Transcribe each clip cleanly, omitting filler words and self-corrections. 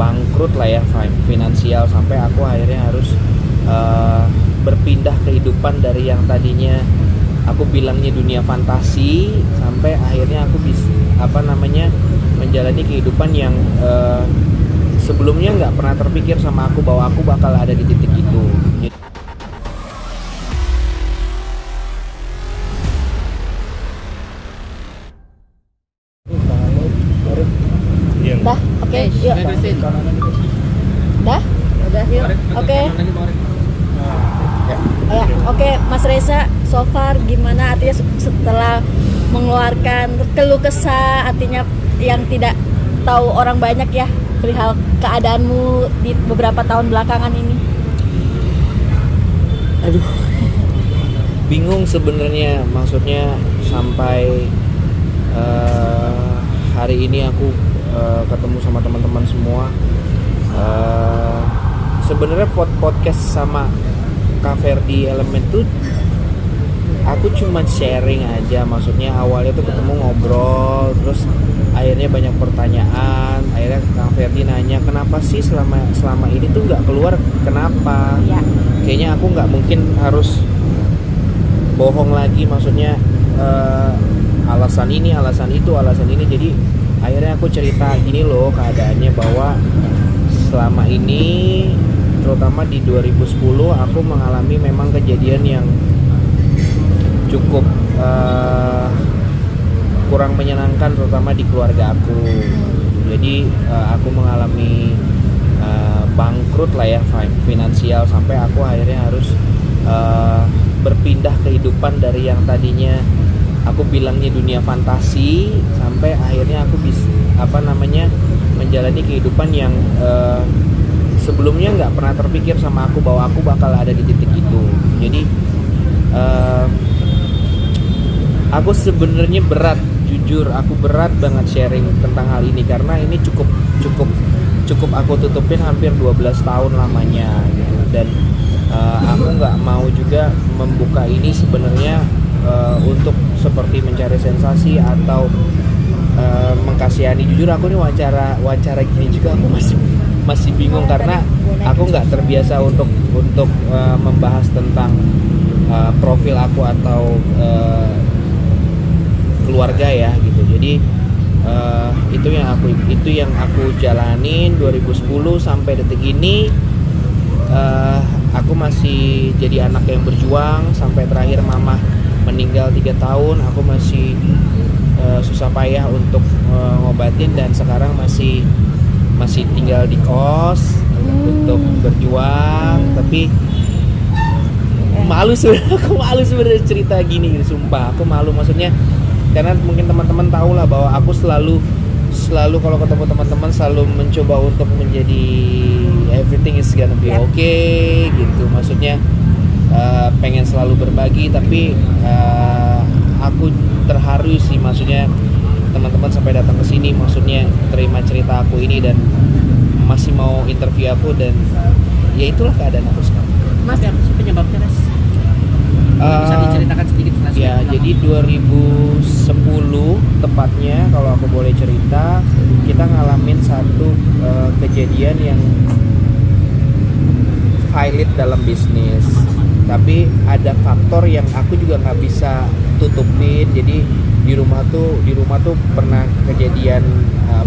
bangkrut lah ya finansial, sampai aku akhirnya harus berpindah kehidupan dari yang tadinya aku bilangnya dunia fantasi, sampai akhirnya aku bisa menjalani kehidupan yang sebelumnya nggak pernah terpikir sama aku bahwa aku bakal ada di titik itu. Dah, oke, yuk. Dah? Udah, yuk. Oke. Ya, oke, Mas Reza, so far gimana artinya setelah mengeluarkan keluh kesah, artinya yang tidak tahu orang banyak ya perihal keadaanmu di beberapa tahun belakangan ini? Aduh, bingung sebenarnya, maksudnya sampai hari ini aku ketemu sama teman-teman semua. Sebenarnya podcast sama Kak Ferdi Elemen tuh aku cuma sharing aja, maksudnya awalnya tuh ketemu ngobrol, terus akhirnya banyak pertanyaan, akhirnya Kang Ferdi nanya kenapa sih selama ini tuh nggak keluar, kenapa Ya. Kayaknya aku nggak mungkin harus bohong lagi, maksudnya alasan ini, alasan itu, alasan ini. Jadi akhirnya aku cerita gini loh keadaannya, bahwa selama ini terutama di 2010 aku mengalami memang kejadian yang cukup kurang menyenangkan, terutama di keluarga aku. Jadi aku mengalami bangkrut lah ya finansial, sampai aku akhirnya harus berpindah kehidupan dari yang tadinya aku bilangnya dunia fantasi, sampai akhirnya aku bisa menjalani kehidupan yang sebelumnya nggak pernah terpikir sama aku bahwa aku bakal ada di titik itu. Jadi aku sebenarnya jujur aku berat banget sharing tentang hal ini, karena ini cukup aku tutupin hampir 12 tahun lamanya gitu. Dan aku nggak mau juga membuka ini sebenarnya untuk seperti mencari sensasi atau mengkasihani. Jujur aku nih wawancara gini juga aku masih bingung, karena aku nggak terbiasa untuk membahas tentang profil aku atau keluarga ya gitu. Jadi itu yang aku jalanin 2010 sampai detik ini. Aku masih jadi anak yang berjuang sampai terakhir mama meninggal 3 tahun. Aku masih susah payah untuk ngobatin, dan sekarang masih tinggal di kos untuk berjuang. Tapi malu sebenarnya, aku malu sebenarnya cerita gini, sumpah aku malu, maksudnya karena mungkin teman-teman tahu lah bahwa aku selalu kalau ketemu teman-teman selalu mencoba untuk menjadi everything is gonna be okay gitu, maksudnya pengen selalu berbagi. Tapi aku terharu sih, maksudnya teman-teman sampai datang ke sini, maksudnya terima cerita aku ini dan masih mau interview aku, dan ya itulah keadaan aku sekarang. Mas, apa sih penyebabnya, Mas? Bisa diceritakan sedikit flashback? Ya, jadi 2010 tepatnya, kalau aku boleh cerita, kita ngalamin satu kejadian yang valid dalam bisnis. Tapi ada faktor yang aku juga nggak bisa tutupin. Jadi di rumah tuh pernah kejadian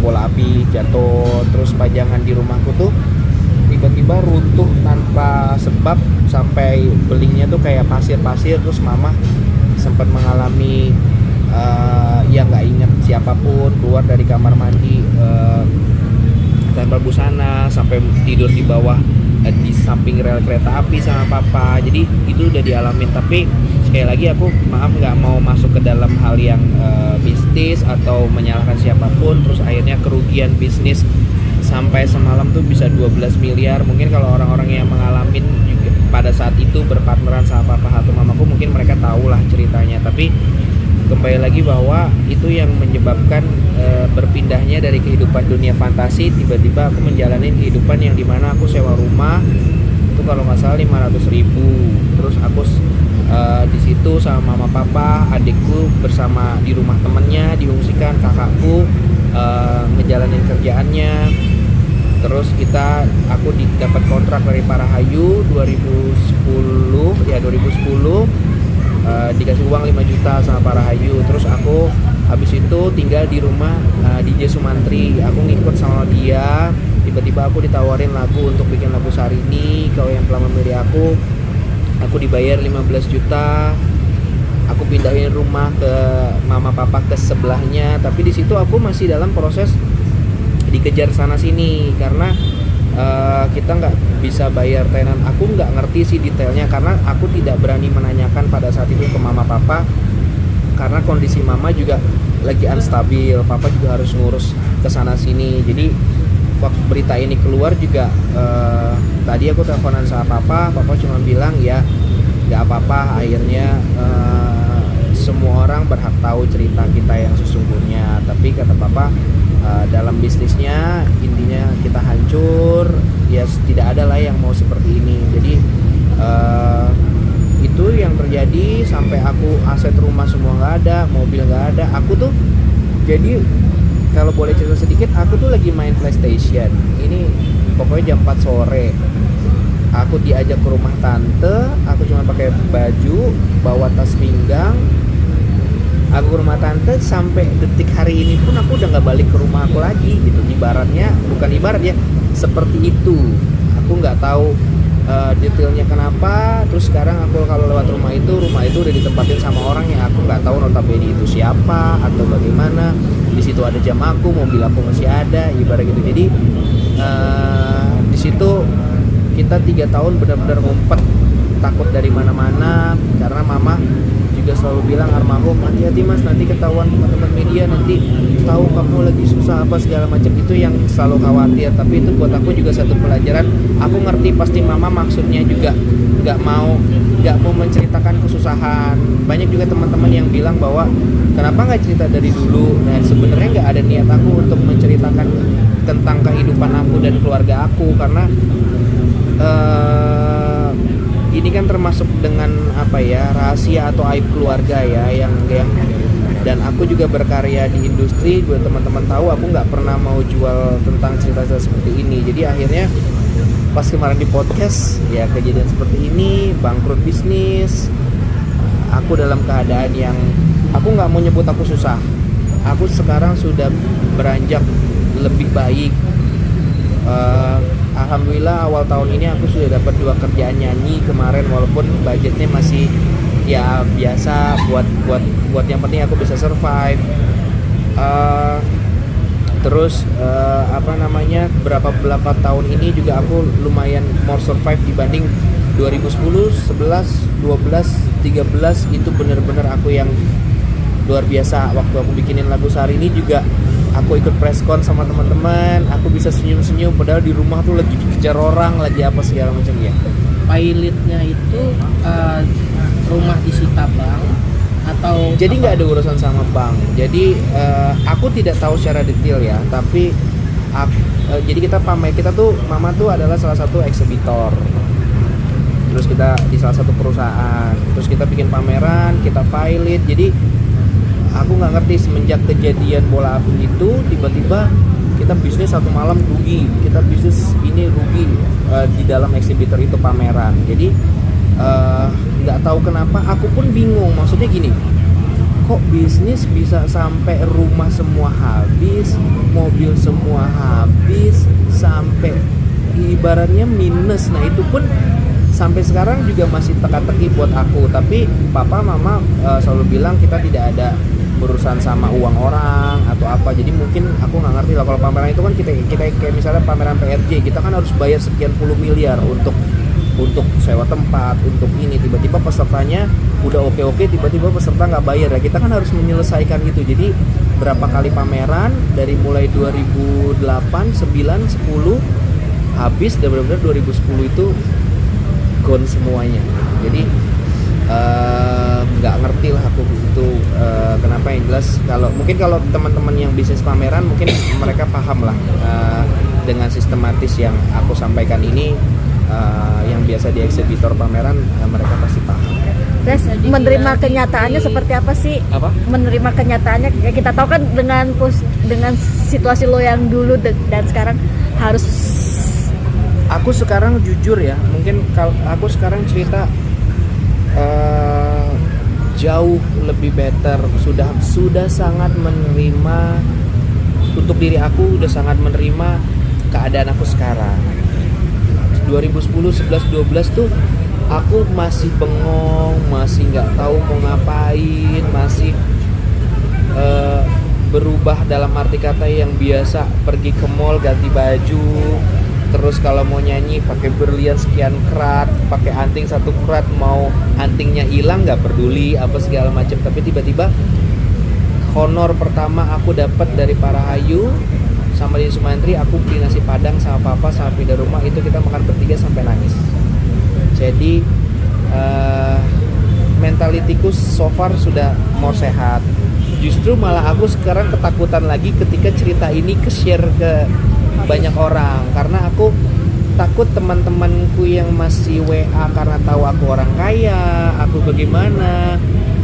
bola api jatuh, terus pajangan di rumahku tuh tiba-tiba runtuh tanpa sebab sampai belingnya tuh kayak pasir-pasir. Terus mama sempat mengalami ya nggak inget siapapun, keluar dari kamar mandi tanpa busana, sampai tidur di bawah di samping rel kereta api sama papa. Jadi itu udah dialamin. Tapi sekali lagi aku maaf nggak mau masuk ke dalam hal yang bisnis atau menyalahkan siapapun. Terus akhirnya kerugian bisnis sampai semalam tuh bisa 12 miliar. Mungkin kalau orang-orang yang mengalami juga pada saat itu berpartneran sama papa atau mamaku, mungkin mereka tahu lah ceritanya. Tapi kembali lagi bahwa itu yang menyebabkan berpindahnya dari kehidupan dunia fantasi, tiba-tiba aku menjalani kehidupan yang dimana aku sewa rumah itu kalau nggak salah 500.000. Terus aku di situ sama mama papa, adikku bersama di rumah temennya diungsikan, kakakku ngejalanin kerjaannya. Terus aku dapat kontrak dari Parahayu 2010 dikasih uang 5 juta sama Parahayu. Terus aku habis itu tinggal di rumah DJ Sumantri. Aku ngikut sama dia. Tiba-tiba aku ditawarin lagu untuk bikin lagu Sarini. Kau yang telah memilih aku dibayar 15 juta. Aku pindahin rumah ke mama papa ke sebelahnya. Tapi di situ aku masih dalam proses dikejar sana sini karena kita nggak bisa bayar tenan. Aku nggak ngerti sih detailnya karena aku tidak berani menanyakan pada saat itu ke mama papa karena kondisi mama juga lagi unstabil, papa juga harus ngurus kesana sini. Jadi waktu berita ini keluar juga tadi aku teleponan sama papa cuma bilang ya nggak apa-apa, akhirnya semua orang berhak tahu cerita kita yang sesungguhnya. Tapi kata papa dalam bisnisnya intinya kita hancur, ya tidak ada lah yang mau seperti ini. Jadi itu yang terjadi sampai aku aset rumah semua nggak ada, mobil nggak ada. Aku tuh jadi kalau boleh cerita sedikit, aku tuh lagi main PlayStation. Ini pokoknya jam 4 sore. Aku diajak ke rumah tante, aku cuma pakai baju, bawa tas pinggang. Aku ke rumah tante sampai detik hari ini pun aku udah nggak balik ke rumah aku lagi gitu. Ibaratnya, bukan ibarat ya, seperti itu. Aku nggak tahu detailnya kenapa. Terus sekarang aku kalau lewat rumah itu udah ditempatin sama orang yang aku nggak tahu notabene itu siapa atau bagaimana. Di situ ada jam aku, mobil aku masih ada, ibarat gitu. Jadi di situ kita 3 tahun benar-benar ngumpet, takut dari mana-mana karena mama juga selalu bilang almarhum, hati-hati mas, nanti ketahuan teman-teman media, nanti tahu kamu lagi susah apa segala macam. Itu yang selalu khawatir. Tapi itu buat aku juga satu pelajaran. Aku ngerti pasti mama maksudnya juga nggak mau menceritakan kesusahan. Banyak juga teman-teman yang bilang bahwa kenapa nggak cerita dari dulu. Nah sebenarnya nggak ada niat aku untuk menceritakan tentang kehidupan aku dan keluarga aku karena ini kan termasuk dengan apa ya, rahasia atau aib keluarga ya yang dan aku juga berkarya di industri. Buat teman-teman tahu aku nggak pernah mau jual tentang cerita seperti ini. Jadi akhirnya pas kemarin di podcast ya kejadian seperti ini, bangkrut bisnis. Aku dalam keadaan yang aku nggak mau nyebut aku susah. Aku sekarang sudah beranjak lebih baik. Alhamdulillah awal tahun ini aku sudah dapat 2 kerjaan nyanyi kemarin, walaupun budgetnya masih ya biasa buat yang penting aku bisa survive. Terus berapa tahun ini juga aku lumayan more survive dibanding 2010, 11, 12, 13 itu bener-bener aku yang luar biasa. Waktu aku bikinin lagu Sarini juga aku ikut preskon sama teman-teman, aku bisa senyum-senyum padahal di rumah tuh lagi dikejar orang, lagi apa segala macam ya. Pilotnya itu rumah disita bank atau jadi nggak ada urusan sama bank. Jadi aku tidak tahu secara detail ya, tapi jadi kita tuh mama tuh adalah salah satu eksibitor. Terus kita di salah satu perusahaan, terus kita bikin pameran, kita pilot. Jadi aku nggak ngerti semenjak kejadian bola api itu tiba-tiba kita bisnis satu malam rugi, kita bisnis ini rugi di dalam eksibitor itu pameran. Jadi nggak tahu kenapa, aku pun bingung. Maksudnya gini, kok bisnis bisa sampai rumah semua habis, mobil semua habis, sampai ibaratnya minus. Nah itu pun sampai sekarang juga masih teka-teki buat aku. Tapi papa mama selalu bilang kita tidak ada berurusan sama uang orang atau apa. Jadi mungkin aku nggak ngerti lah, kalau pameran itu kan kita kayak misalnya pameran PRJ, kita kan harus bayar sekian puluh miliar untuk sewa tempat, untuk ini. Tiba-tiba pesertanya udah oke, tiba-tiba peserta nggak bayar ya, kita kan harus menyelesaikan itu. Jadi berapa kali pameran dari mulai 2008, 9, 10 habis, dan benar-benar 2010 itu gone semuanya. Jadi nggak ngerti lah aku itu kenapa. Yang jelas kalau teman-teman yang bisnis pameran mungkin mereka paham lah dengan sistematis yang aku sampaikan ini. Yang biasa di eksibitor pameran mereka pasti paham. Terus menerima kenyataannya seperti apa sih? Apa? Menerima kenyataannya ya kita tahu kan dengan situasi lo yang dulu dan sekarang harus aku sekarang jujur ya, mungkin kalau aku sekarang cerita jauh lebih better, sudah sangat menerima untuk diri aku, udah sangat menerima keadaan aku sekarang. 2010, 11, 12 tuh aku masih bengong, masih nggak tahu mau ngapain, masih berubah dalam arti kata yang biasa pergi ke mall ganti baju, terus kalau mau nyanyi pakai berlian sekian karat, pakai anting 1 karat, mau antingnya hilang nggak peduli apa segala macam. Tapi tiba-tiba honor pertama aku dapat dari Parahayu sama di Sumantri, aku beli nasi padang sama papa sama pindah rumah, itu kita makan bertiga sampai nangis. Jadi mentalitiku so far sudah more sehat. Justru malah aku sekarang ketakutan lagi ketika cerita ini ke-share ke banyak orang, karena aku takut teman-temanku yang masih WA karena tahu aku orang kaya, aku bagaimana,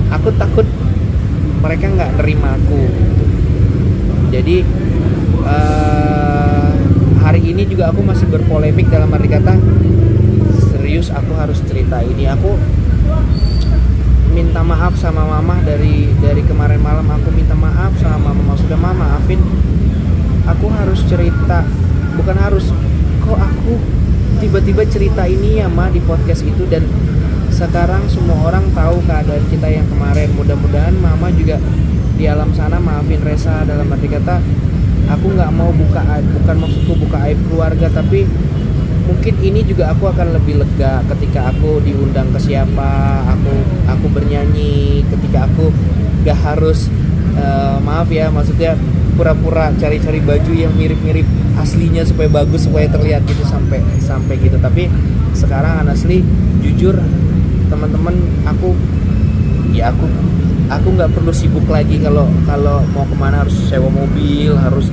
aku takut mereka nggak nerima aku. Jadi hari ini juga aku masih berpolemik dalam arti kata serius aku harus cerita ini. Aku minta maaf sama mama dari kemarin malam, aku minta maaf sama mama, sudah mama maafin, aku harus cerita, bukan harus, kok aku tiba-tiba cerita ini ya ma di podcast itu, dan sekarang semua orang tahu keadaan kita yang kemarin. Mudah-mudahan mama juga di alam sana maafin Resa, dalam arti kata aku nggak mau buka aib, bukan maksudku buka aib keluarga, tapi mungkin ini juga aku akan lebih lega ketika aku diundang ke siapa, aku bernyanyi, ketika aku gak harus maaf ya, maksudnya pura-pura cari-cari baju yang mirip-mirip aslinya supaya bagus, supaya terlihat gitu sampai gitu. Tapi sekarang honestly jujur teman-teman, aku nggak perlu sibuk lagi kalau mau kemana harus sewa mobil, harus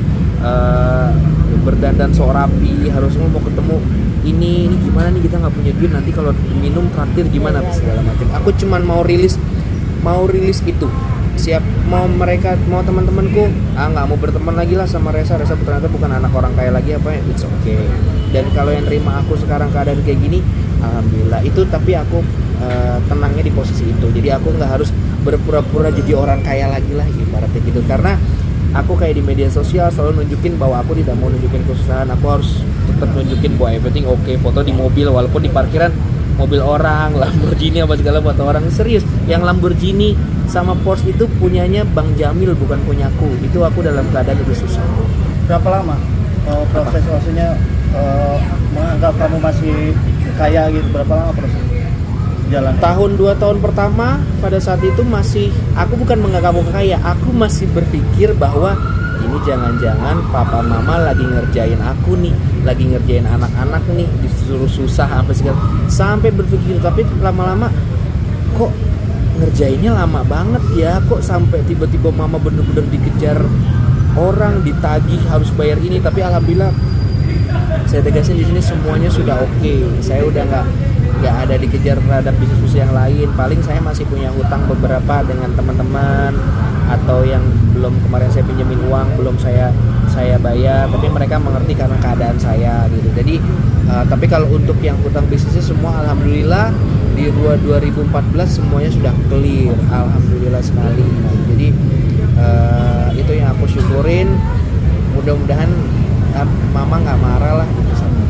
berdandan sok rapi, harus mau ketemu ini gimana nih, kita nggak punya duit, nanti kalau minum traktir gimana segala macam. Aku cuman mau rilis itu, siap, mau teman-temanku nggak mau berteman lagi lah sama Resa ternyata bukan anak orang kaya lagi apa ya, it's okay. Dan kalau yang terima aku sekarang keadaan kayak gini, alhamdulillah itu. Tapi aku tenangnya di posisi itu, jadi aku nggak harus berpura-pura jadi orang kaya lagi lah ibaratnya gitu, karena aku kayak di media sosial selalu nunjukin bahwa aku tidak mau nunjukin kesusahan. Aku harus tetap nunjukin bahwa everything okay, foto di mobil walaupun di parkiran mobil orang, Lamborghini apa segala foto orang. Serius, yang Lamborghini sama Porsche itu punyanya Bang Jamil, bukan punyaku. Itu aku dalam keadaan itu susah. Berapa lama proses maksudnya menganggap kamu masih kaya gitu, berapa lama proses jalan? Tahun 2 tahun pertama pada saat itu masih, aku bukan menganggap aku kaya, aku masih berpikir bahwa ini jangan-jangan papa mama lagi ngerjain aku nih, lagi ngerjain anak-anak nih, disuruh susah apa segala, sampai berpikir. Tapi lama-lama kok ngerjainnya lama banget ya, kok sampai tiba-tiba mama bener-bener dikejar orang, ditagih harus bayar ini. Tapi alhamdulillah saya tegasin di sini semuanya sudah oke. Saya udah nggak ada dikejar terhadap bisnis yang lain. Paling saya masih punya hutang beberapa dengan teman-teman, atau yang belum, kemarin saya pinjemin uang belum saya bayar, tapi mereka mengerti karena keadaan saya gitu. Jadi tapi kalau untuk yang hutang bisnisnya semua alhamdulillah di 2014 semuanya sudah clear, alhamdulillah sekali. Jadi itu yang aku syukurin. Mudah-mudahan mama nggak marah lah gitu sama.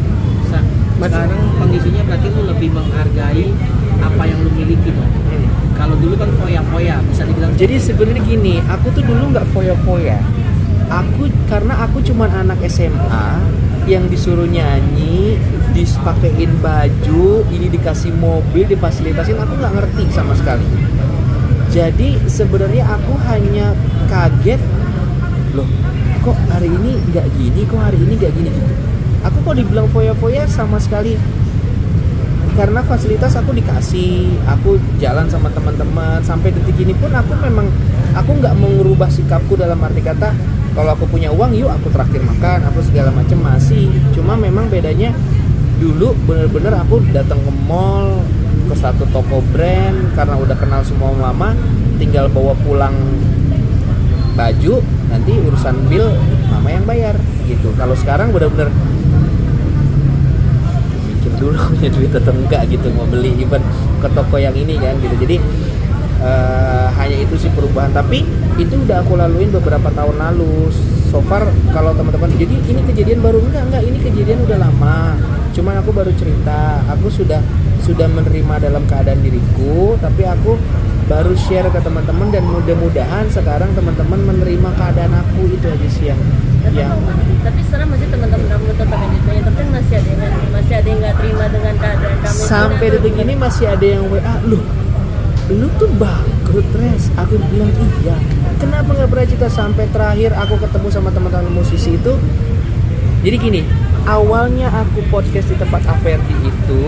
Sekarang kondisinya berarti lu lebih menghargai apa yang lu miliki dong. Kalau dulu kan foya-foya, bisa dibilang. Jadi sebenarnya gini, aku tuh dulu nggak foya-foya. Karena aku cuman anak SMA yang disuruh nyanyi, dipakein baju, ini dikasih mobil, difasilitasin, aku nggak ngerti sama sekali. Jadi sebenarnya aku hanya kaget, loh, kok hari ini nggak gini, kok hari ini nggak gini gitu. Aku kok dibilang foya-foya sama sekali, karena fasilitas aku dikasih, aku jalan sama teman-teman sampai detik ini pun aku nggak mengubah sikapku dalam arti kata kalau aku punya uang yuk aku traktir makan apa segala macam, masih. Cuma memang bedanya dulu bener-bener aku datang ke mall, ke satu toko brand, karena udah kenal semua mama, tinggal bawa pulang baju, nanti urusan bill mama yang bayar gitu. Kalau sekarang bener-bener punya duit atau enggak gitu mau beli even ke toko yang ini kan gitu. Jadi hanya itu sih perubahan, tapi itu udah aku laluin beberapa tahun lalu. So far kalau teman-teman, jadi ini kejadian baru enggak, ini kejadian udah lama. Cuman aku baru cerita, aku sudah menerima dalam keadaan diriku, tapi aku baru share ke teman-teman dan mudah-mudahan sekarang teman-teman menerima keadaan aku. Itu aja sih yang Tapi sekarang masih teman-teman kamu tetap editnya, tapi masih ada yang nggak terima dengan keadaan kamu. sampai detik ini masih ada yang WA, lu tuh bangkrut Res. Aku bilang iya, kenapa nggak pernah cerita. Sampai terakhir aku ketemu sama teman-teman musisi itu. Jadi gini, awalnya aku podcast di tempat Averti itu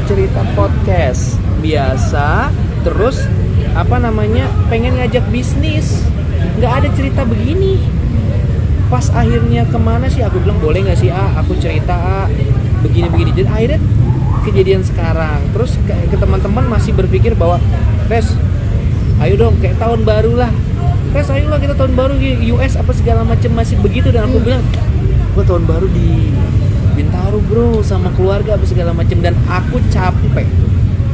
cerita podcast biasa, terus pengen ngajak bisnis, nggak ada cerita begini. Pas akhirnya kemana sih, aku bilang boleh nggak sih aku cerita begini. Jadi akhirnya kejadian sekarang. Terus ke teman-teman masih berpikir bahwa Res, ayo dong kayak tahun baru lah, Res ayolah kita tahun baru di US apa segala macam, masih begitu. Dan aku bilang gua tahun baru di Bintaro bro sama keluarga apa segala macam, dan aku capek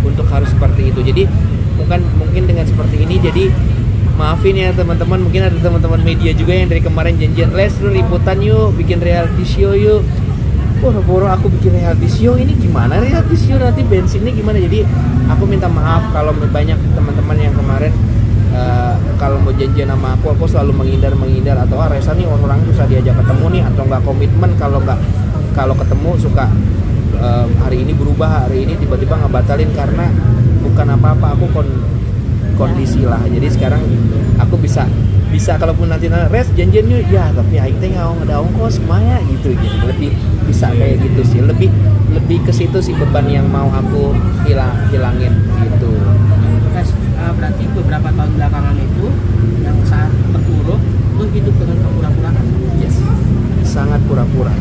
untuk harus seperti itu. Jadi mungkin dengan seperti ini, jadi maafin ya teman-teman, mungkin ada teman-teman media juga yang dari kemarin janjian, Les lu liputan yuk, bikin reality show yuk. Boro-boro aku bikin reality show, ini gimana reality show, nanti bensinnya gimana. Jadi aku minta maaf kalau banyak teman-teman yang kemarin kalau mau janjian sama aku selalu menghindar atau Resa nih orang susah diajak ketemu nih, atau nggak komitmen, kalau ketemu suka hari ini berubah, hari ini tiba-tiba ngebatalin karena bukan apa-apa, aku kondisi lah. Jadi sekarang aku bisa kalaupun nanti Res janjian yuk ya, tapi aing teh nggak ada ongkos maya gitu. Jadi lebih bisa kayak gitu sih, lebih ke situ sih beban yang mau aku hilangin gitu. Guys, berarti beberapa tahun belakangan itu yang saat terpuruk lu hidup dengan kepura-puraan. Yes, sangat pura-pura.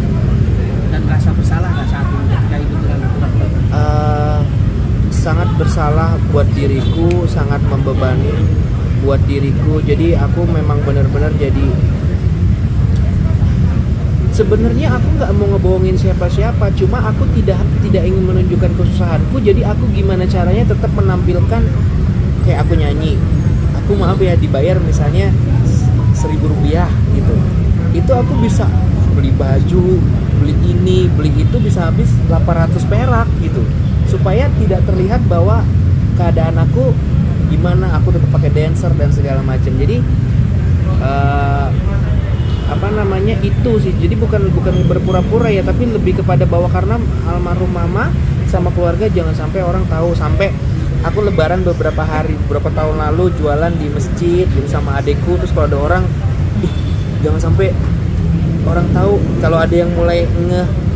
Dan merasa bersalah nggak saat itu ketika hidup dengan kepura-puraan? Sangat bersalah buat diriku, sangat membebani buat diriku. Jadi aku memang benar-benar jadi, sebenarnya aku nggak mau ngebohongin siapa-siapa, cuma aku tidak ingin menunjukkan kesusahanku. Jadi aku gimana caranya tetap menampilkan kayak aku nyanyi, aku maaf ya dibayar misalnya 1.000 rupiah gitu, itu aku bisa beli baju, beli ini, beli itu, bisa habis 800 perak gitu, supaya tidak terlihat bahwa keadaan aku gimana, aku tetap pakai dancer dan segala macam. Jadi itu sih. Jadi bukan berpura-pura ya, tapi lebih kepada bahwa karena almarhum mama sama keluarga jangan sampai orang tahu. Sampai aku lebaran beberapa tahun lalu jualan di masjid gitu sama adekku, terus kalau ada orang, jangan sampai orang tahu. Kalau ada yang mulai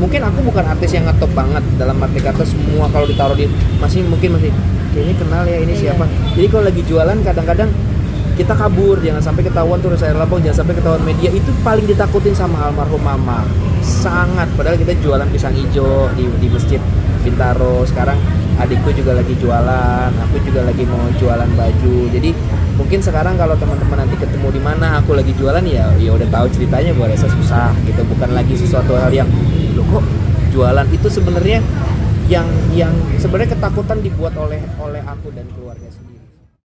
mungkin aku bukan artis yang ngetop banget dalam arti kata, semua kalau ditaruh di masih kayaknya kenal ya ini siapa. Jadi kalau lagi jualan kadang-kadang kita kabur, jangan sampai ketahuan tuh saya Labong, jangan sampai ketahuan media. Itu paling ditakutin sama almarhum mama sangat. Padahal kita jualan pisang hijau di masjid Bintaro. Sekarang adikku juga lagi jualan, aku juga lagi mau jualan baju. Jadi mungkin sekarang kalau teman-teman nanti ketemu di mana aku lagi jualan, ya udah tahu ceritanya bahwa Resa susah gitu. Bukan lagi sesuatu hal yang loh kok jualan. Itu sebenarnya yang sebenarnya ketakutan dibuat oleh aku dan keluarga.